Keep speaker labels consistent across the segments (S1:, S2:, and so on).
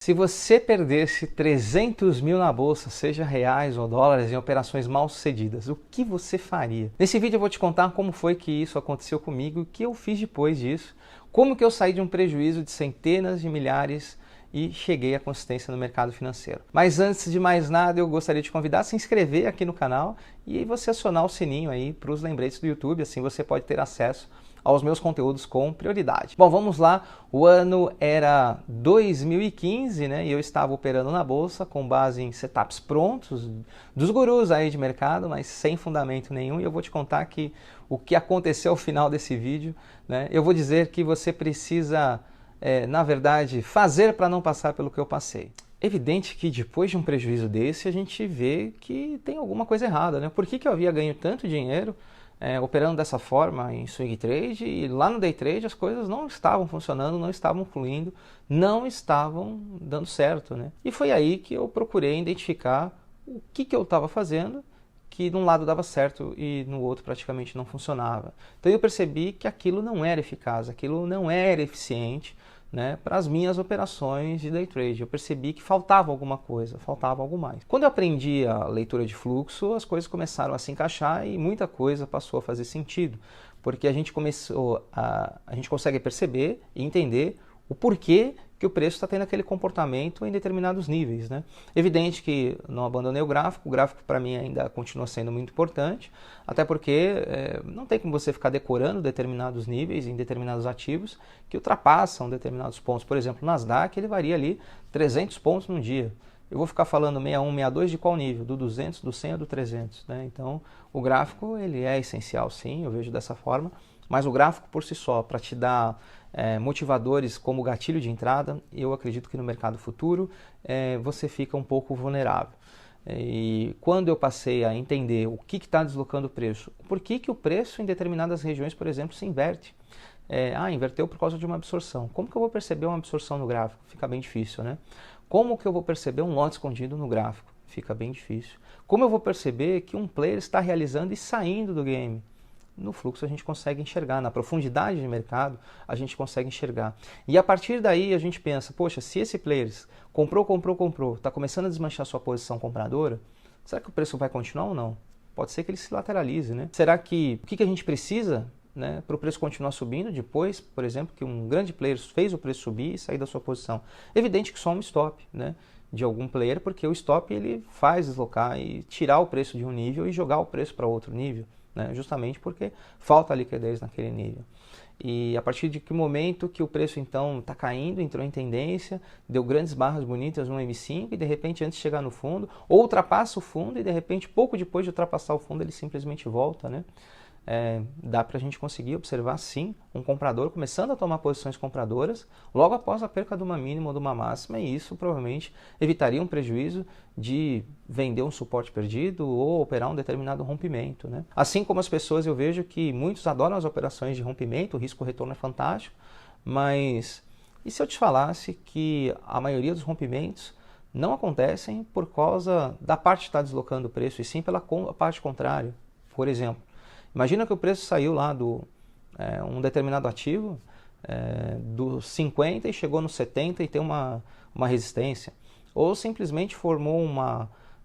S1: Se você perdesse 300 mil na bolsa, seja reais ou dólares, em operações mal sucedidas, o que você faria? Nesse vídeo eu vou te contar como foi que isso aconteceu comigo, o que eu fiz depois disso, como que eu saí de um prejuízo de centenas de milhares e cheguei à consistência no mercado financeiro. Mas antes de mais nada, eu gostaria de te convidar a se inscrever aqui no canal e você acionar o sininho aí para os lembretes do YouTube, assim você pode ter acesso aos meus conteúdos com prioridade. Bom, vamos lá. O ano era 2015, né? E eu estava operando na bolsa com base em setups prontos dos gurus aí de mercado, mas sem fundamento nenhum. E eu vou te contar que o que aconteceu ao final desse vídeo, né? Eu vou dizer que você precisa, na verdade, fazer para não passar pelo que eu passei. Evidente que depois de um prejuízo desse, a gente vê que tem alguma coisa errada, né? Por que eu havia ganho tanto dinheiro operando dessa forma em swing trade e lá no day trade as coisas não estavam funcionando, não estavam fluindo, não estavam dando certo, né? E foi aí que eu procurei identificar o que eu estava fazendo que de um lado dava certo e no outro praticamente não funcionava. Então eu percebi que aquilo não era eficaz, aquilo não era eficiente, né, para as minhas operações de day trade. Eu percebi que faltava alguma coisa, faltava algo mais. Quando eu aprendi a leitura de fluxo, as coisas começaram a se encaixar e muita coisa passou a fazer sentido, porque a gente consegue perceber e entender o porquê que o preço está tendo aquele comportamento em determinados níveis, né? Evidente que não abandonei o gráfico para mim ainda continua sendo muito importante, até porque não tem como você ficar decorando determinados níveis em determinados ativos que ultrapassam determinados pontos. Por exemplo, o Nasdaq ele varia ali 300 pontos num dia. Eu vou ficar falando 61, 62 de qual nível? Do 200, do 100 ou do 300, né? Então, o gráfico ele é essencial, sim, eu vejo dessa forma, mas o gráfico por si só, para te dar motivadores como gatilho de entrada, eu acredito que no mercado futuro você fica um pouco vulnerável. E quando eu passei a entender o que está deslocando o preço, por que o preço em determinadas regiões, por exemplo, se inverte? Inverteu por causa de uma absorção. Como que eu vou perceber uma absorção no gráfico? Fica bem difícil, né? Como que eu vou perceber um lote escondido no gráfico? Fica bem difícil. Como eu vou perceber que um player está realizando e saindo do game? No fluxo a gente consegue enxergar, na profundidade de mercado a gente consegue enxergar. E a partir daí a gente pensa, poxa, se esse player comprou, está começando a desmanchar sua posição compradora, será que o preço vai continuar ou não? Pode ser que ele se lateralize, né? Será que, o que a gente precisa, né, para o preço continuar subindo depois, por exemplo, que um grande player fez o preço subir e sair da sua posição? Evidente que só um stop, né, de algum player, porque o stop ele faz deslocar e tirar o preço de um nível e jogar o preço para outro nível, né, justamente porque falta liquidez naquele nível. E a partir de que momento que o preço então está caindo, entrou em tendência, deu grandes barras bonitas no M5 e de repente antes de chegar no fundo, ou ultrapassa o fundo e de repente pouco depois de ultrapassar o fundo ele simplesmente volta, né? Dá para a gente conseguir observar sim um comprador começando a tomar posições compradoras logo após a perca de uma mínima ou de uma máxima, e isso provavelmente evitaria um prejuízo de vender um suporte perdido ou operar um determinado rompimento, né? Assim como as pessoas, eu vejo que muitos adoram as operações de rompimento, o risco-retorno é fantástico, mas e se eu te falasse que a maioria dos rompimentos não acontecem por causa da parte que está deslocando o preço, e sim pela parte contrária? Por exemplo, imagina que o preço saiu lá do um determinado ativo do 50 e chegou no 70 e tem uma resistência. Ou simplesmente formou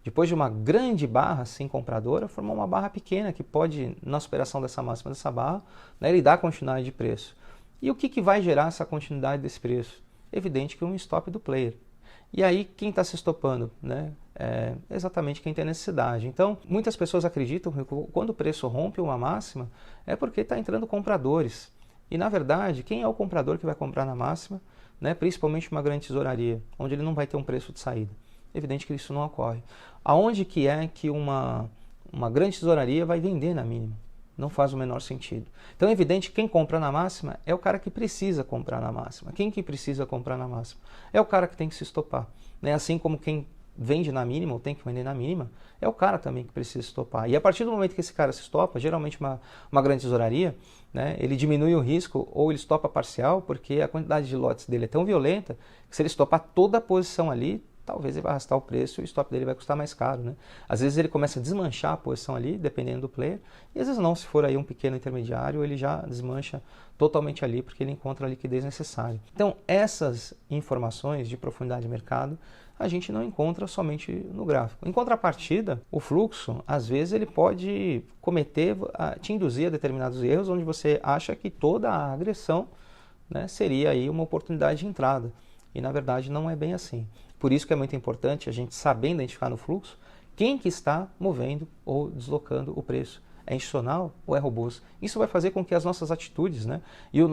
S1: depois de uma grande barra assim, compradora, formou uma barra pequena que pode, na superação dessa máxima dessa barra, né, ele dá continuidade de preço. E o que vai gerar essa continuidade desse preço? Evidente que um stop do player. E aí quem está se estopando, né? Exatamente quem tem necessidade. Então, muitas pessoas acreditam que quando o preço rompe uma máxima, é porque está entrando compradores. E, na verdade, quem é o comprador que vai comprar na máxima, né? Principalmente uma grande tesouraria, onde ele não vai ter um preço de saída? Evidente que isso não ocorre. Aonde que é que uma grande tesouraria vai vender na mínima? Não faz o menor sentido. Então é evidente que quem compra na máxima é o cara que precisa comprar na máxima. Quem que precisa comprar na máxima? É o cara que tem que se estopar, né? Assim como quem vende na mínima ou tem que vender na mínima, é o cara também que precisa se estopar. E a partir do momento que esse cara se estopa, geralmente uma grande tesouraria, né, ele diminui o risco ou ele estopa parcial, porque a quantidade de lotes dele é tão violenta que se ele estopar toda a posição ali, talvez ele vai arrastar o preço e o stop dele vai custar mais caro, né? Às vezes ele começa a desmanchar a posição ali, dependendo do player, e às vezes não, se for aí um pequeno intermediário, ele já desmancha totalmente ali, porque ele encontra a liquidez necessária. Então, essas informações de profundidade de mercado, a gente não encontra somente no gráfico. Em contrapartida, o fluxo, às vezes, ele pode te induzir a determinados erros, onde você acha que toda a agressão, né, seria aí uma oportunidade de entrada. E na verdade não é bem assim. Por isso que é muito importante a gente saber identificar no fluxo quem que está movendo ou deslocando o preço. É institucional ou é robôs? Isso vai fazer com que as nossas atitudes, né, e a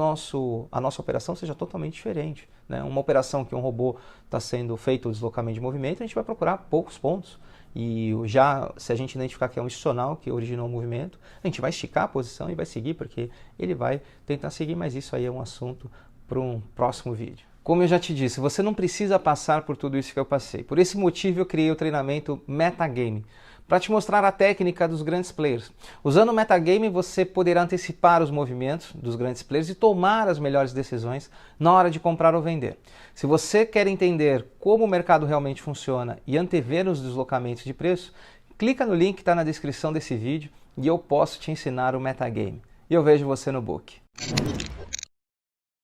S1: nossa operação seja totalmente diferente. Né? Uma operação que um robô está sendo feito o deslocamento de movimento, a gente vai procurar poucos pontos. E já, se a gente identificar que é um institucional que originou o movimento, a gente vai esticar a posição e vai seguir, porque ele vai tentar seguir, mas isso aí é um assunto para um próximo vídeo. Como eu já te disse, você não precisa passar por tudo isso que eu passei. Por esse motivo eu criei o treinamento Metagame, para te mostrar a técnica dos grandes players. Usando o Metagame, você poderá antecipar os movimentos dos grandes players e tomar as melhores decisões na hora de comprar ou vender. Se você quer entender como o mercado realmente funciona e antever os deslocamentos de preço, clica no link que está na descrição desse vídeo e eu posso te ensinar o Metagame. E eu vejo você no book.